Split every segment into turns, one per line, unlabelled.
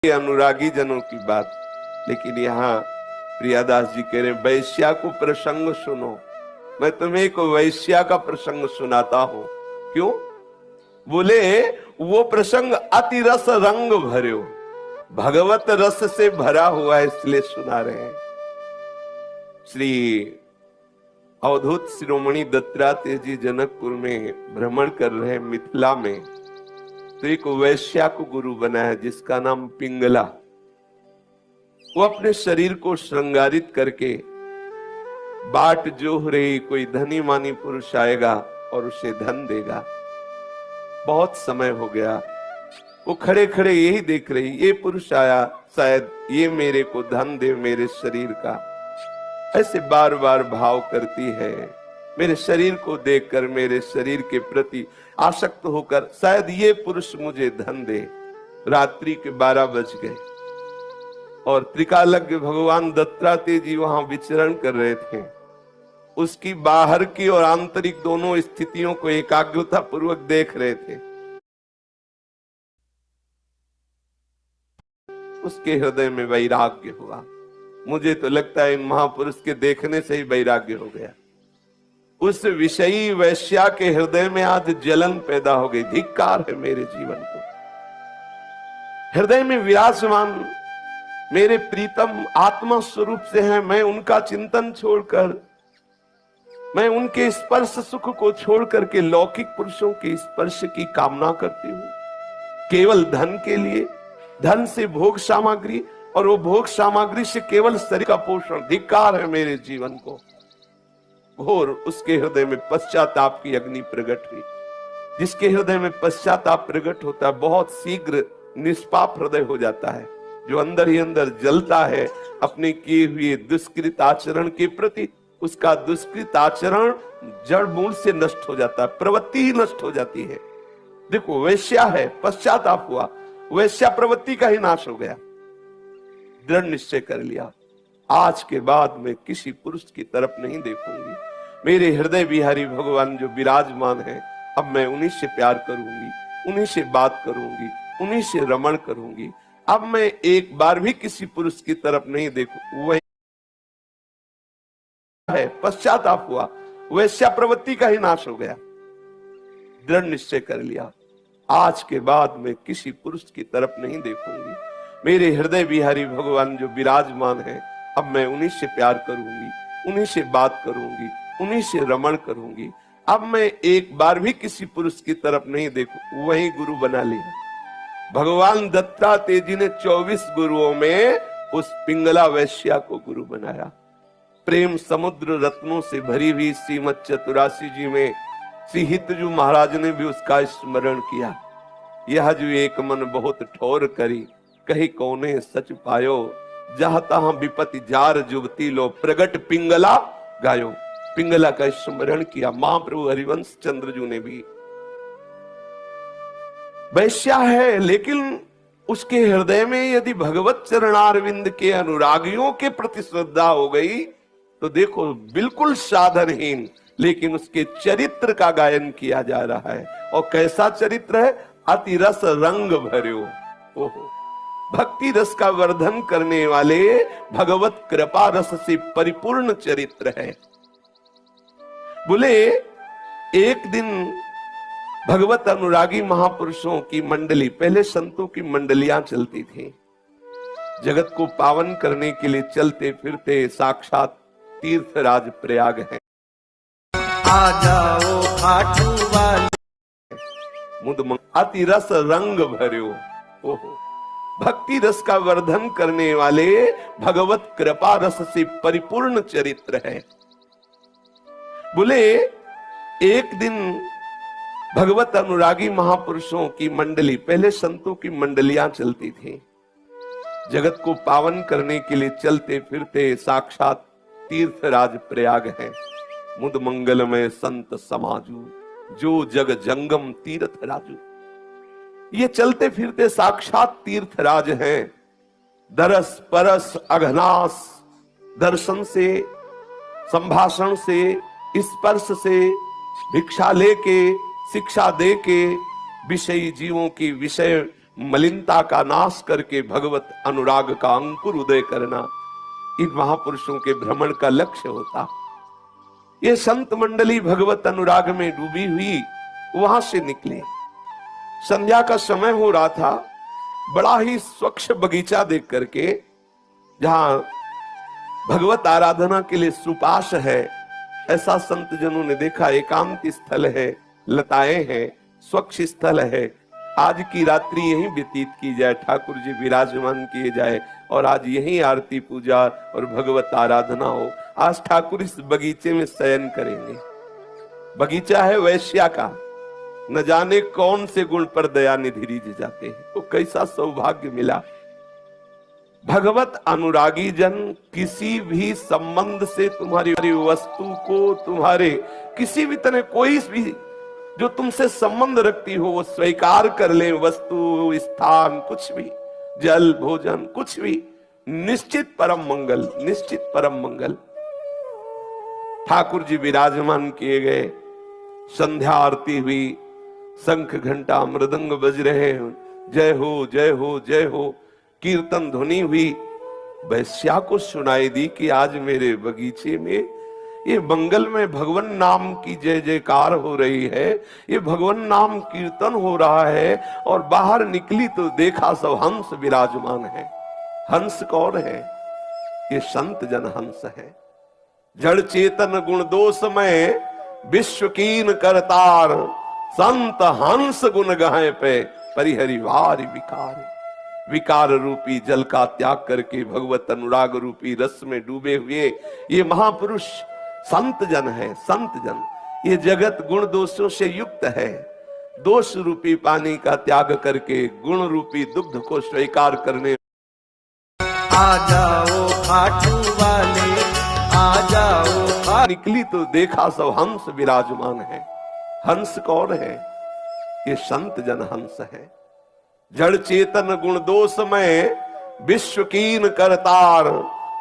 अनुरागी जनों की बात। लेकिन यहाँ प्रियादास जी कह रहे वैश्या को प्रसंग सुनो। मैं तुम्हें एक वैश्या का प्रसंग सुनाता हूं। क्यों? बोले वो प्रसंग अति रस रंग भर्यो, भगवत रस से भरा हुआ है, इसलिए सुना रहे हैं। श्री अवधूत शिरोमणि दत्तात्रेय जी जनकपुर में भ्रमण कर रहे हैं, मिथिला में। तो एक वैश्या को गुरु बना है जिसका नाम पिंगला। वो अपने शरीर को श्रृंगारित करके बाट जोह रही कोई धनी मानी पुरुष आएगा और उसे धन देगा। बहुत समय हो गया, वो खड़े खड़े यही देख रही, ये पुरुष आया, शायद ये मेरे को धन दे मेरे शरीर का। ऐसे बार बार भाव करती है, मेरे शरीर को देखकर, मेरे शरीर के प्रति आसक्त होकर शायद ये पुरुष मुझे धन दे। रात्रि के 12 बज गए और त्रिकालज्ञ भगवान दत्तात्रेय जी वहां विचरण कर रहे थे। उसकी बाहर की और आंतरिक दोनों स्थितियों को एकाग्रता पूर्वक देख रहे थे। उसके हृदय में वैराग्य हुआ। मुझे तो लगता है इन महापुरुष के देखने से ही वैराग्य हो गया। उस विषयी वैश्या के हृदय में आज जलन पैदा हो गई। धिक्कार है मेरे जीवन को। हृदय में विराजमान मेरे प्रीतम आत्मा स्वरूप से हैं, मैं उनका चिंतन छोड़कर, मैं उनके स्पर्श सुख को छोड़ करके लौकिक पुरुषों के स्पर्श की कामना करती हूँ, केवल धन के लिए। धन से भोग सामग्री और वो भोग सामग्री से केवल शरीर का पोषण। धिक्कार है मेरे जीवन को। घोर उसके हृदय में पश्चाताप की अग्नि प्रकट हुई। जिसके हृदय में पश्चाताप प्रकट होता है बहुत शीघ्र निष्पाप हृदय हो जाता है, जो अंदर ही अंदर जलता है अपने किए हुए दुष्कृत आचरण के प्रति। उसका दुष्कृत आचरण जड़ मूल से नष्ट हो जाता है, प्रवृत्ति ही नष्ट हो जाती है। देखो वैश्या है, पश्चाताप हुआ, वैश्या प्रवृत्ति का ही नाश हो गया। दृढ़ निश्चय कर लिया, आज के बाद मैं किसी पुरुष की तरफ नहीं देखूंगी। मेरे हृदय बिहारी भगवान जो विराजमान है, अब मैं उन्हीं से प्यार करूंगी, उन्हीं से बात करूंगी, उन्हीं से रमण करूंगी। अब मैं एक बार भी किसी पुरुष की तरफ नहीं देखूं। वही है, पश्चाताप हुआ, वैश्या प्रवृत्ति का ही नाश हो गया। दृढ़ निश्चय कर लिया, आज के बाद मैं किसी पुरुष की तरफ नहीं देखूंगी। मेरे हृदय बिहारी भगवान जो विराजमान है, अब मैं उन्हीं से प्यार करूंगी, उन्हीं से बात करूंगी, उन्हीं से रमण करूंगी। अब मैं एक बार भी किसी पुरुष की तरफ नहीं देखूं। वही गुरु बना लिया भगवान दत्तात्रेय जी ने। 24 गुरुओं में उस पिंगला वैश्या को गुरु बनाया। प्रेम समुद्र रत्नों से भरी हुई श्रीमद चतुरासी जी में श्री हितजू महाराज ने भी उसका स्मरण किया। यह जो एक मन बहुत ठोर करी, कही कौने सच पायो, जहां तहां विपत्ति जार जुगती लो, प्रगट पिंगला गायो। पिंगला का स्मरण किया महाप्रभु हरिवंश चंद्र जी ने भी। वैश्या है, लेकिन उसके हृदय में यदि भगवत चरणारविंद के अनुरागियों के प्रति श्रद्धा हो गई तो देखो बिल्कुल साधनहीन, लेकिन उसके चरित्र का गायन किया जा रहा है। और कैसा चरित्र है? अति रस रंग भर्यो। ओहो, भक्ति रस का वर्धन करने वाले भगवत कृपा रस से परिपूर्ण चरित्र है। बोले एक दिन भगवत अनुरागी महापुरुषों की मंडली, पहले संतों की मंडलियां चलती थी, जगत को पावन करने के लिए चलते फिरते साक्षात तीर्थराज प्रयाग है।
आ जाओ खाटू वाले
मुद अति रस रंग भर्यो। ओहो, भक्ति रस का वर्धन करने वाले भगवत कृपा रस से परिपूर्ण चरित्र है। बोले एक दिन भगवत अनुरागी महापुरुषों की मंडली, पहले संतों की मंडलियां चलती थी, जगत को पावन करने के लिए चलते फिरते साक्षात तीर्थराज प्रयाग है। मुद मंगलमय संत समाजू, जो जग जंगम तीर्थ राजू। ये चलते फिरते साक्षात तीर्थराज हैं। दरस परस अघनास, दर्शन से, संभाषण से, स्पर्श से, भिक्षा लेके, शिक्षा दे के विषयी जीवों की विषय मलिनता का नाश करके भगवत अनुराग का अंकुर उदय करना इन महापुरुषों के भ्रमण का लक्ष्य होता। ये संत मंडली भगवत अनुराग में डूबी हुई वहां से निकले। संध्या का समय हो रहा था। बड़ा ही स्वच्छ बगीचा देख करके, जहां भगवत आराधना के लिए सुपाश है, ऐसा संत जनों ने देखा। एकांत स्थल है, लताएं हैं, स्वच्छ स्थल है। आज की रात्रि यहीं व्यतीत की जाए, ठाकुर जी विराजमान किए जाए और आज यहीं आरती पूजा और भगवत आराधना हो। आज ठाकुर इस बगीचे में शयन करेंगे। बगीचा है वैश्या का, न जाने कौन से गुण पर दया निधि रिझ जाते हैं। तो कैसा सौभाग्य मिला। भगवत अनुरागी जन किसी भी संबंध से तुम्हारी वस्तु को, तुम्हारे किसी भी तरह कोई भी जो तुमसे संबंध रखती हो वो स्वीकार कर ले। वस्तु, स्थान, कुछ भी, जल, भोजन, कुछ भी, निश्चित परम मंगल, निश्चित परम मंगल। ठाकुर जी विराजमान किए गए। संध्या आरती हुई, शंख घंटा मृदंग बज रहे हैं, जय हो जय हो जय हो, कीर्तन ध्वनि हुई। वैश्या को सुनाई दी कि आज मेरे बगीचे में ये मंगल में भगवान नाम की जय जयकार हो रही है, ये भगवान नाम कीर्तन हो रहा है। और बाहर निकली तो देखा सब हंस विराजमान है। हंस कौन है? ये संत जन हंस है। जड़ चेतन गुण दोषमय विश्व कीन करतार, संत हंस गुण गाए पे परिहरि वारि विकार। विकार रूपी जल का त्याग करके भगवत अनुराग रूपी रस में डूबे हुए ये महापुरुष संत जन है। संत जन, ये जगत गुण दोषों से युक्त है। दोष रूपी पानी का त्याग करके गुण रूपी दुग्ध को स्वीकार करने।
आ जाओ खाटू वाले, आ जाओ।
निकली तो देखा सब हंस विराजमान है। हंस कौन है? ये संत जन हंस है। जड़ चेतन गुण दोषमय विश्व कीन करतार,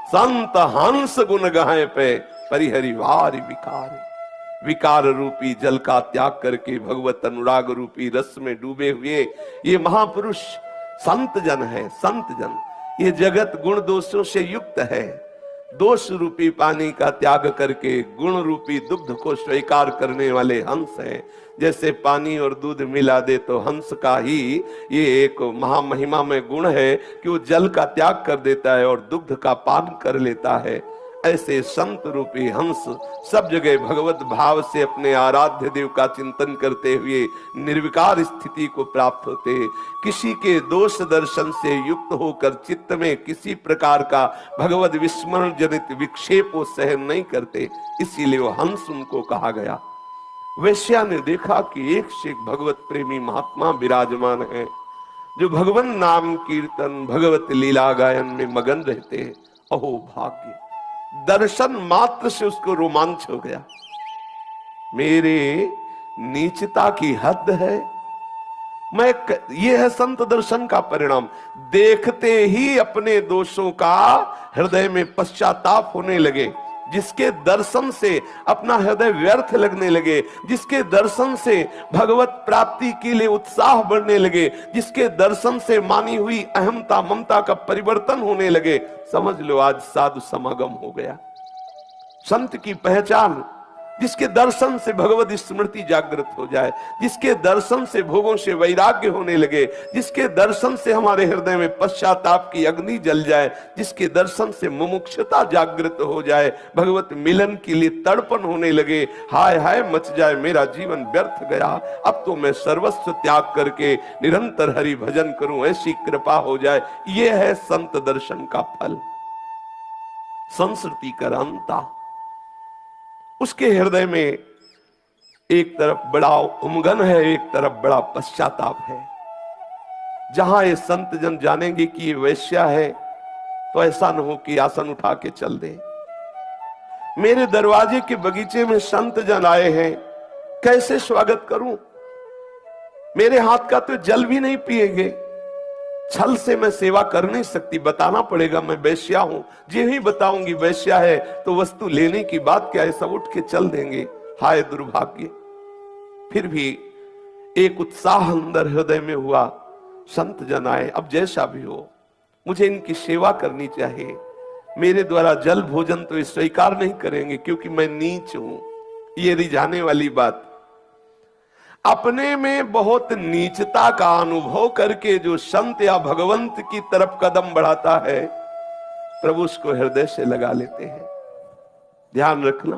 संत हंस गुण गाए पे परिहरि वारि विकार। विकार रूपी जल का त्याग करके भगवत अनुराग रूपी रस में डूबे हुए ये महापुरुष संत जन है। संत जन, ये जगत गुण दोषों से युक्त है। दोष रूपी पानी का त्याग करके गुण रूपी दुग्ध को स्वीकार करने वाले हंस हैं। जैसे पानी और दूध मिला दे तो हंस का ही ये एक महामहिमा में गुण है कि वो जल का त्याग कर देता है और दुग्ध का पान कर लेता है। ऐसे संत रूपी हंस सब जगह भगवत भाव से अपने आराध्य देव का चिंतन करते हुए निर्विकार स्थिति को प्राप्त होते। किसी के दोष दर्शन से युक्त होकर चित्त में किसी प्रकार का भगवत विस्मरण जनित विक्षेप वो सहन नहीं करते, इसीलिए वो हंस उनको कहा गया। वैश्या ने देखा कि एक से एक भगवत प्रेमी महात्मा विराजमान है, जो भगवान नाम कीर्तन भगवत लीला गायन में मगन रहते हैं। अहो भाग्य! दर्शन मात्र से उसको रोमांच हो गया। मेरे नीचता की हद है। ये है संत दर्शन का परिणाम। देखते ही अपने दोषों का हृदय में पश्चाताप होने लगे, जिसके दर्शन से अपना हृदय व्यर्थ लगने लगे, जिसके दर्शन से भगवत प्राप्ति के लिए उत्साह बढ़ने लगे, जिसके दर्शन से मानी हुई अहमता ममता का परिवर्तन होने लगे, समझ लो आज साधु समागम हो गया। संत की पहचान, जिसके दर्शन से भगवत स्मृति जागृत हो जाए, जिसके दर्शन से भोगों से वैराग्य होने लगे, जिसके दर्शन से हमारे हृदय में पश्चाताप की अग्नि जल जाए, जिसके दर्शन से मुमुक्षुता जागृत हो जाए, भगवत मिलन के लिए तड़पन होने लगे, हाय हाय मच जाए मेरा जीवन व्यर्थ गया, अब तो मैं सर्वस्व त्याग करके निरंतर हरि भजन करूं, ऐसी कृपा हो जाए। यह है संत दर्शन का फल, संस्कृति करांता। उसके हृदय में एक तरफ बड़ा उमगन है, एक तरफ बड़ा पश्चाताप है। जहां ये संत जन जानेंगे कि ये वैश्या है तो ऐसा न हो कि आसन उठा के चल दे। मेरे दरवाजे के बगीचे में संत जन आए हैं, कैसे स्वागत करूं? मेरे हाथ का तो जल भी नहीं पिएंगे। छल से मैं सेवा कर नहीं सकती, बताना पड़ेगा मैं वैश्या हूं। जी ही बताऊंगी वैश्या है तो वस्तु लेने की बात क्या है, सब उठ के चल देंगे। हाय दुर्भाग्य! फिर भी एक उत्साह अंदर हृदय में हुआ। संत जन आए, अब जैसा भी हो मुझे इनकी सेवा करनी चाहिए, मेरे द्वारा जल भोजन तो ये स्वीकार नहीं करेंगे क्योंकि मैं नीच हूं। ये रिझाने वाली बात, अपने में बहुत नीचता का अनुभव करके जो संत या भगवंत की तरफ कदम बढ़ाता है, प्रभु उसको हृदय से लगा लेते हैं। ध्यान रखना,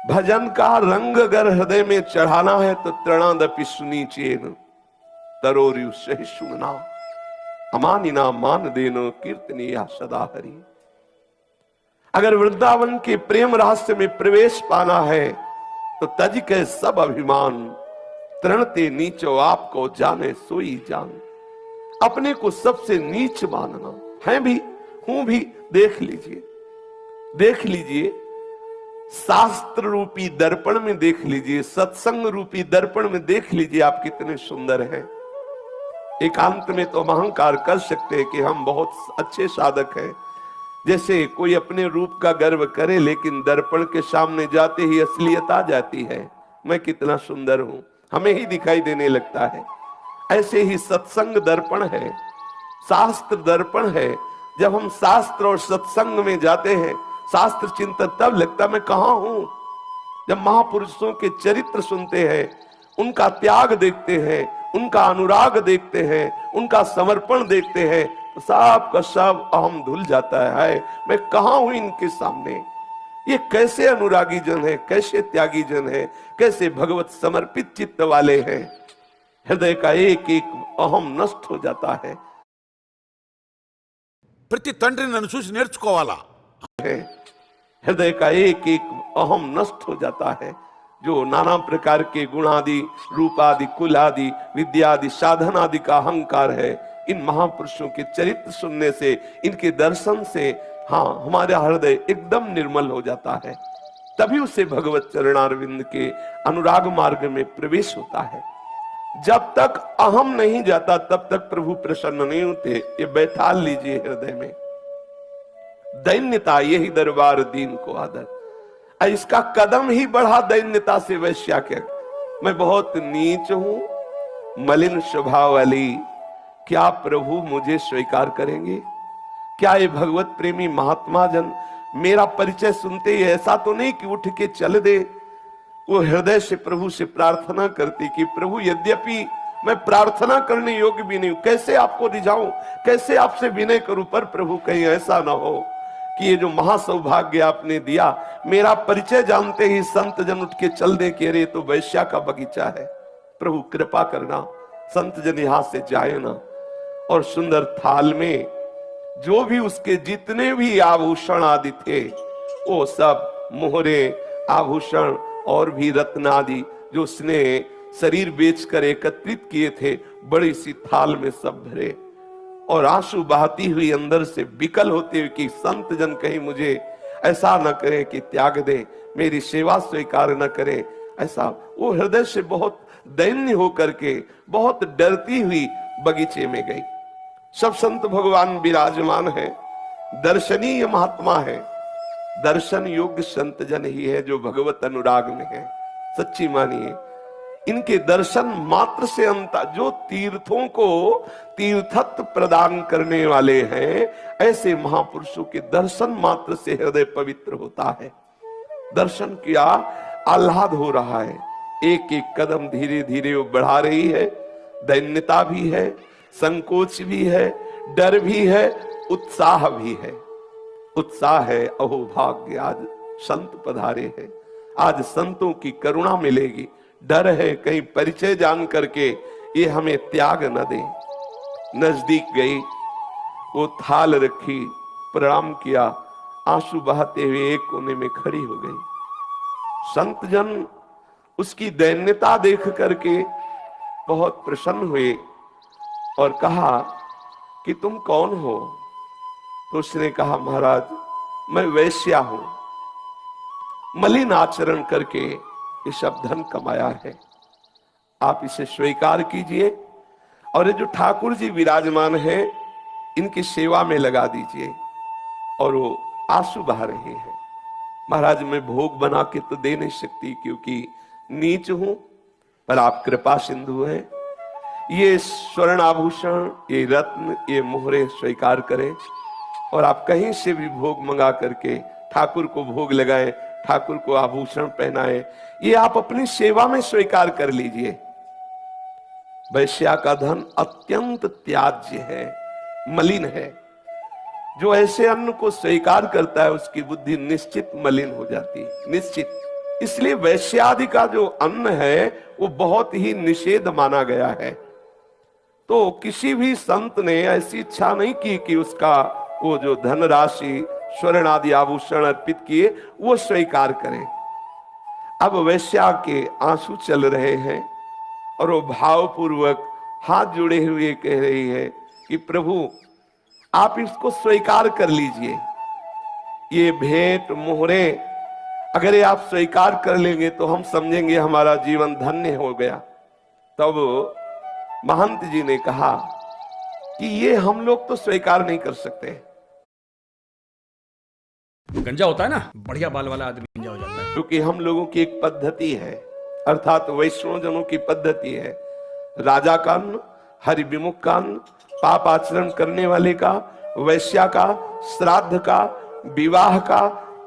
भजन का रंग अगर हृदय में चढ़ाना है तो तृणादपि सुनीचेन तरोरु सहि सुनना, अमानिना मान देनो कीर्तनीया सदा हरि। अगर वृंदावन के प्रेम रहस्य में प्रवेश पाना है तो तज के सब अभिमान, तृणते नीचो आपको जाने सोई जान। अपने को सबसे नीच मानना है भी, हूं भी, देख लीजिए, देख लीजिए, शास्त्र रूपी दर्पण में देख लीजिए, सत्संग रूपी दर्पण में देख लीजिए आप कितने सुंदर हैं। एकांत में तो हम अहंकार कर सकते हैं कि हम बहुत अच्छे साधक हैं, जैसे कोई अपने रूप का गर्व करे, लेकिन दर्पण के सामने जाते ही असलियत आ जाती है, मैं कितना सुंदर हूं, हमें ही दिखाई देने लगता है। ऐसे ही सत्संग दर्पण है, शास्त्र दर्पण है। जब हम शास्त्र और सत्संग में जाते हैं, शास्त्र चिंतन, तब लगता मैं कहां हूं। जब महापुरुषों के चरित्र सुनते हैं, उनका त्याग देखते हैं, उनका अनुराग देखते हैं, उनका समर्पण देखते हैं, तो सब का सब अहम धुल जाता है, मैं कहां हूं इनके सामने। ये कैसे अनुरागी जन है, कैसे त्यागी जन है, कैसे भगवत समर्पित चित्त वाले हैं। हृदय का एक एक अहम नष्ट हो जाता है।
ప్రతి తండ్రి నన్ను చూసి నేర్చుకోవాలా,
हृदय का एक एक अहम नष्ट हो जाता है। जो नाना प्रकार के गुण आदि, रूप आदि, कुल आदि, विद्या आदि, साधन आदि का अहंकार है, इन महापुरुषों के चरित्र सुनने से, इनके दर्शन से, हाँ, हमारा हृदय एकदम निर्मल हो जाता है। तभी उसे भगवत चरणारविंद के अनुराग मार्ग में प्रवेश होता है। जब तक अहम नहीं जाता तब तक प्रभु प्रसन्न नहीं होते। ये बैठा लीजिए हृदय में, दैन्यता यही दरबार दीन को आदर। इसका कदम ही बढ़ा दैन्यता से वैश्या के, मैं बहुत नीच हूं, मलिन स्वभाव वाली, क्या प्रभु मुझे स्वीकार करेंगे? क्या ये भगवत प्रेमी महात्मा जन मेरा परिचय सुनते ही ऐसा तो नहीं कि उठ के चल दे? वो हृदय से प्रभु से प्रार्थना करती कि प्रभु यद्यपि मैं प्रार्थना करने योग्य भी नहीं हूं, कैसे आपको रिझाऊं, कैसे आपसे विनय करूं, पर प्रभु कहीं ऐसा ना हो कि ये जो महासौभाग्य आपने दिया, मेरा परिचय जानते ही संत जन उठ के चल दे कि अरे तो वैश्या का बगीचा है। प्रभु कृपा करना, संत जन यहां से जाए ना। और सुंदर थाल में जो भी उसके जितने भी आभूषण आदि थे, वो सब मोहरे, आभूषण और भी रत्न आदि जो उसने शरीर बेचकर एकत्रित किए थे, बड़ी सी थाल में सब भरे। और आंसू बहाती हुई अंदर से विकल होते हुए कि संत जन कहीं मुझे ऐसा न करें कि त्याग दे, मेरी सेवा स्वीकार न करें। ऐसा वो हृदय से बहुत दैन्य होकर के, बहुत डरती हुई बगीचे में गई। सब संत भगवान विराजमान है, दर्शनीय महात्मा है। दर्शन योग्य संत जन ही है जो भगवत अनुराग में है। सच्ची मानिए, इनके दर्शन मात्र से अंत, जो तीर्थों को तीर्थत्व प्रदान करने वाले हैं, ऐसे महापुरुषों के दर्शन मात्र से हृदय पवित्र होता है। दर्शन किया, आह्लाद हो रहा है, एक एक कदम धीरे धीरे वो बढ़ा रही है। दैन्यता भी है, संकोच भी है, डर भी है, उत्साह भी है। उत्साह है, अहो भाग्य, आज संत पधारे हैं, आज संतों की करुणा मिलेगी। डर है कहीं परिचय जान करके ये हमें त्याग न दे। नजदीक गई, वो थाल रखी, प्रणाम किया, आंसू बहाते हुए एक कोने में खड़ी हो गई। संत जन उसकी दैन्यता देख करके बहुत प्रसन्न हुए और कहा कि तुम कौन हो? तो उसने कहा, महाराज मैं वैश्या हूं, मलिन आचरण करके ये सब धन कमाया है, आप इसे स्वीकार कीजिए और ये जो ठाकुर जी विराजमान है इनकी सेवा में लगा दीजिए। और वो आंसू बहा रहे हैं। महाराज मैं भोग बना के तो दे नहीं सकती क्योंकि नीच हूं, पर आप कृपा सिंधु हैं, ये स्वर्ण आभूषण, ये रत्न, ये मोहरे स्वीकार करें और आप कहीं से भी भोग मंगा करके ठाकुर को भोग लगाएं, ठाकुर को आभूषण पहनाएं, ये आप अपनी सेवा में स्वीकार कर लीजिए। वैश्या का धन अत्यंत त्याज्य है, मलिन है। जो ऐसे अन्न को स्वीकार करता है उसकी बुद्धि निश्चित मलिन हो जाती है, निश्चित। इसलिए वैश्यादि का जो अन्न है वो बहुत ही निषेध माना गया है। तो किसी भी संत ने ऐसी इच्छा नहीं की कि उसका वो जो धनराशि स्वर्ण आदि आभूषण अर्पित किए वो स्वीकार करें। अब वैश्या के आंसू चल रहे हैं और वो भावपूर्वक हाथ जोड़े हुए कह रही है कि प्रभु आप इसको स्वीकार कर लीजिए, ये भेंट मोहरे अगर ये आप स्वीकार कर लेंगे तो हम समझेंगे हमारा जीवन धन्य हो गया। तब महंत जी ने कहा कि ये हम लोग तो स्वीकार नहीं कर सकते।
गंजा होता है ना, बढ़िया बाल वाला आदमी गंजा हो जाता है।
क्योंकि हम लोगों की एक पद्धति है, अर्थात वैष्णवजनों की पद्धति है, राजा का अन्न, हरि विमुख का अन्न, पाप आचरण करने वाले का, वैश्या का, श्राद्ध का, विवाह का,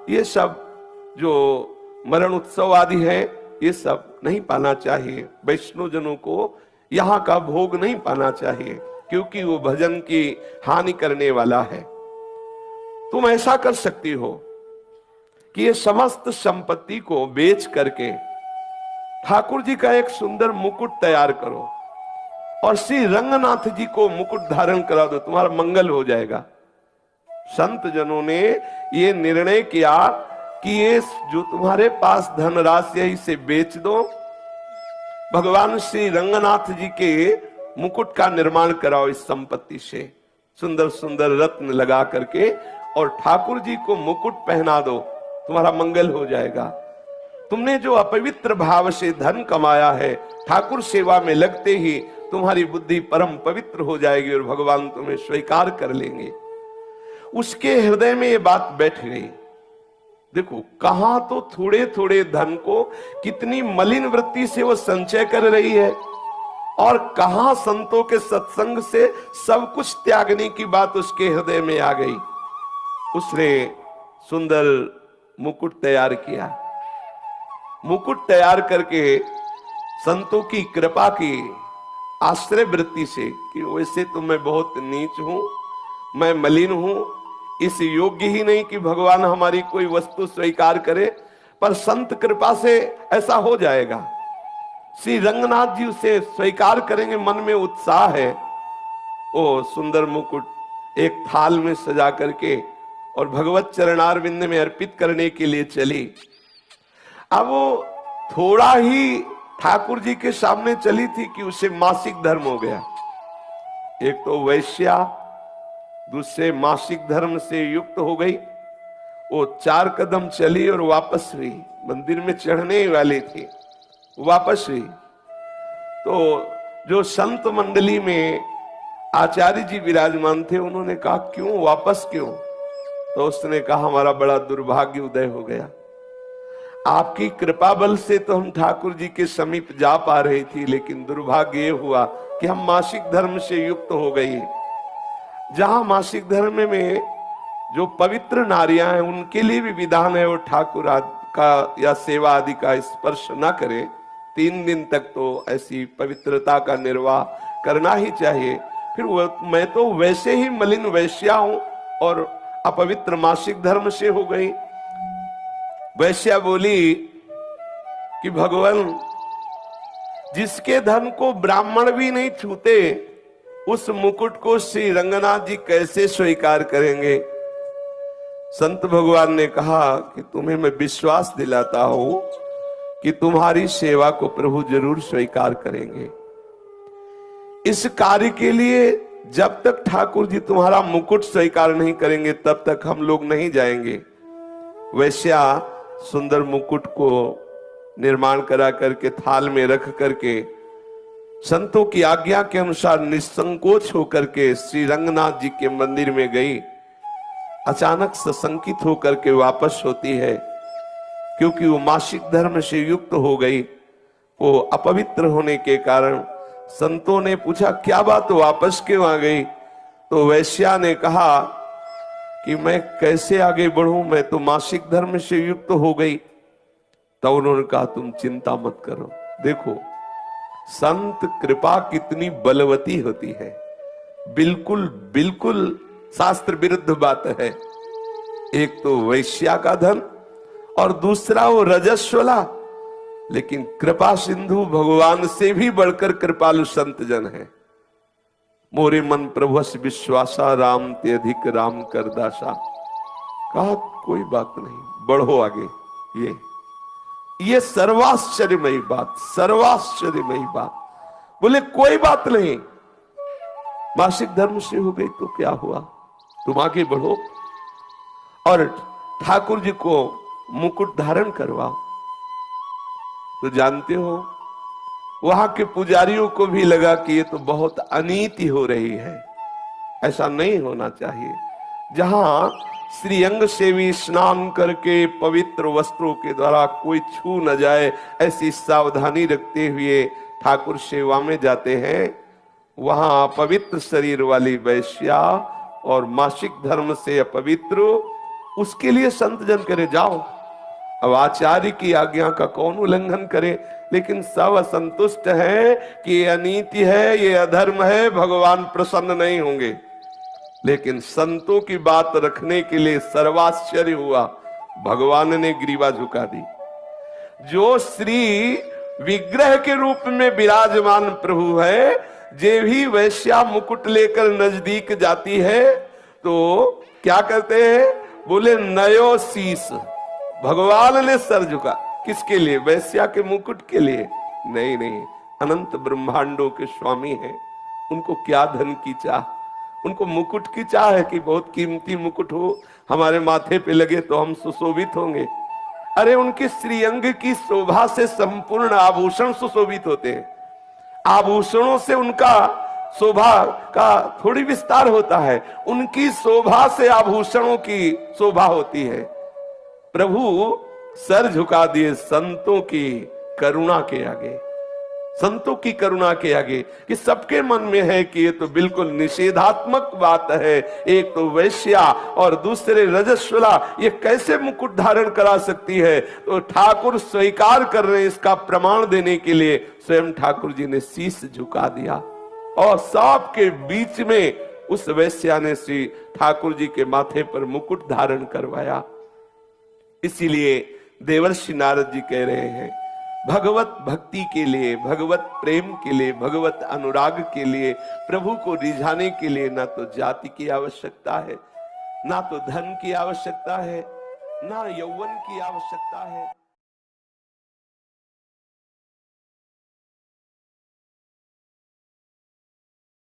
ये सब जो मरण उत्सव आदि है ये सब नहीं पाना चाहिए। वैष्णवजनों को यहाँ का भोग नहीं पाना चाहिए क्योंकि वो भजन की हानि करने वाला है। तुम ऐसा कर सकती हो कि ये समस्त संपत्ति को बेच करके ठाकुर जी का एक सुंदर मुकुट तैयार करो और श्री रंगनाथ जी को मुकुट धारण करा दो, तुम्हारा मंगल हो जाएगा। संत जनों ने ये निर्णय किया कि ये जो तुम्हारे पास धनराशि है इसे बेच दो, भगवान श्री रंगनाथ जी के मुकुट का निर्माण कराओ इस संपत्ति से, सुंदर सुंदर रत्न लगा करके, और ठाकुर जी को मुकुट पहना दो, तुम्हारा मंगल हो जाएगा। तुमने जो अपवित्र भाव से धन कमाया है, ठाकुर सेवा में लगते ही तुम्हारी बुद्धि परम पवित्र हो जाएगी और भगवान तुम्हें स्वीकार कर लेंगे। उसके हृदय में ये बात बैठ गई। देखो कहां तो थोड़े थोड़े धन को कितनी मलिन वृत्ति से वो संचय कर रही है और कहां संतों के सत्संग से सब कुछ त्यागने की बात उसके हृदय में आ गई। उसने सुंदर मुकुट तैयार किया, मुकुट तैयार करके संतों की कृपा की आश्रय वृत्ति से कि वैसे तो मैं बहुत नीच हूं, मैं मलिन हूं, इस योग्य ही नहीं कि भगवान हमारी कोई वस्तु स्वीकार करे, पर संत कृपा से ऐसा हो जाएगा। श्री रंगनाथ जी उसे स्वीकार करेंगे, मन में उत्साह है। वो सुंदर मुकुट एक थाल में सजा करके और भगवत चरणारविंद में अर्पित करने के लिए चली। अब वो थोड़ा ही ठाकुर जी के सामने चली थी कि उसे मासिक धर्म हो गया। एक तो वैश्या, दूसरे मासिक धर्म से युक्त हो गई। वो 4 कदम चली और वापस हुई, मंदिर में चढ़ने वाली थी, वापस हुई। तो जो संत मंडली में आचार्य जी विराजमान थे उन्होंने कहा क्यों, वापस क्यों? तो उसने कहा हमारा बड़ा दुर्भाग्य उदय हो गया, आपकी कृपा बल से तो हम ठाकुर जी के समीप जा पा रही थी, लेकिन दुर्भाग्य ये हुआ कि हम मासिक धर्म से युक्त हो गई। जहां मासिक धर्म में जो पवित्र नारियां हैं उनके लिए भी विधान है वो ठाकुर का या सेवा आदि का स्पर्श न करे। 3 दिन तक तो ऐसी पवित्रता का निर्वाह करना ही चाहिए। फिर मैं तो वैसे ही मलिन वैश्या हूं और अपवित्र मासिक धर्म से हो गई। वैश्या बोली कि भगवान जिसके धन को ब्राह्मण भी नहीं छूते उस मुकुट को श्री रंगनाथ जी कैसे स्वीकार करेंगे? संत भगवान ने कहा कि तुम्हें मैं विश्वास दिलाता हूं कि तुम्हारी सेवा को प्रभु जरूर स्वीकार करेंगे। इस कार्य के लिए जब तक ठाकुर जी तुम्हारा मुकुट स्वीकार नहीं करेंगे तब तक हम लोग नहीं जाएंगे। वैश्या सुंदर मुकुट को निर्माण करा करके थाल में रख करके संतों की आज्ञा के अनुसार निसंकोच होकर के श्री रंगनाथ जी के मंदिर में गई। अचानक सशंकित होकर के वापस होती है क्योंकि वो मासिक धर्म से युक्त हो गई। वो अपवित्र होने के कारण संतों ने पूछा क्या बात, वापस क्यों आ गई? तो वैश्या ने कहा कि मैं कैसे आगे बढ़ूं, मैं तो मासिक धर्म से युक्त हो गई। तब उन्होंने कहा तुम चिंता मत करो। देखो संत कृपा कितनी बलवती होती है। बिल्कुल बिल्कुल शास्त्र विरुद्ध बात है। एक तो वैश्या का धन और दूसरा वो रजस्वला, लेकिन कृपा सिंधु भगवान से भी बढ़कर कृपालु संत जन है। मोरे मन प्रभुस विश्वासा, राम ते अधिक राम कर दासा। कहा कोई बात नहीं, बढ़ो आगे। ये सर्वाश्चर्यमयी बात, सर्वाश्चर्यमयी बात। बोले कोई बात नहीं, मासिक धर्म से हो गई तो क्या हुआ, तुम आगे बढ़ो और ठाकुर जी को मुकुट धारण करवाओ। तो जानते हो वहां के पुजारियों को भी लगा कि ये तो बहुत अनीति हो रही है, ऐसा नहीं होना चाहिए। जहां श्रीअंग से भी स्नान करके पवित्र वस्त्रों के द्वारा कोई छू न जाए, ऐसी सावधानी रखते हुए ठाकुर सेवा में जाते हैं, वहां अपवित्र शरीर वाली वैश्या और मासिक धर्म से अपवित्र, उसके लिए संत जन करे जाओ। अब आचार्य की आज्ञा का कौन उल्लंघन करे, लेकिन सब असंतुष्ट है कि ये अनीति है, ये अधर्म है, भगवान प्रसन्न नहीं होंगे। लेकिन संतों की बात रखने के लिए सर्वाश्चर्य हुआ, भगवान ने ग्रीवा झुका दी। जो श्री विग्रह के रूप में विराजमान प्रभु है, जे भी वैश्या मुकुट लेकर नजदीक जाती है तो क्या करते हैं, बोले नयो शीस। भगवान ने सर झुका, किसके लिए, वैश्या के मुकुट के लिए? नहीं नहीं, अनंत ब्रह्मांडों के स्वामी हैं, उनको क्या धन की चाह, उनको मुकुट की चाह है कि बहुत कीमती मुकुट हो, हमारे माथे पे लगे तो हम सुशोभित होंगे। अरे उनके श्रीअंग की शोभा से संपूर्ण आभूषण सुशोभित होते हैं। आभूषणों से उनका शोभा का थोड़ी विस्तार होता है, उनकी शोभा से आभूषणों की शोभा होती है। प्रभु सर झुका दिए संतों की करुणा के आगे, संतों की करुणा के आगे, कि सबके मन में है कि ये तो बिल्कुल निषेधात्मक बात है। एक तो वैश्या और दूसरे रजस्वला, ये कैसे मुकुट धारण करा सकती है? तो ठाकुर स्वीकार कर रहे हैं, इसका प्रमाण देने के लिए स्वयं ठाकुर जी ने शीश झुका दिया और सबके बीच में उस वैश्या ने श्री ठाकुर जी के माथे पर मुकुट धारण करवाया। इसीलिए देवर्षि नारद जी कह रहे हैं, भगवत भक्ति के लिए, भगवत प्रेम के लिए, भगवत अनुराग के लिए, प्रभु को रिझाने के लिए ना तो जाति की आवश्यकता है, ना तो धन की आवश्यकता है, ना यौवन की आवश्यकता है।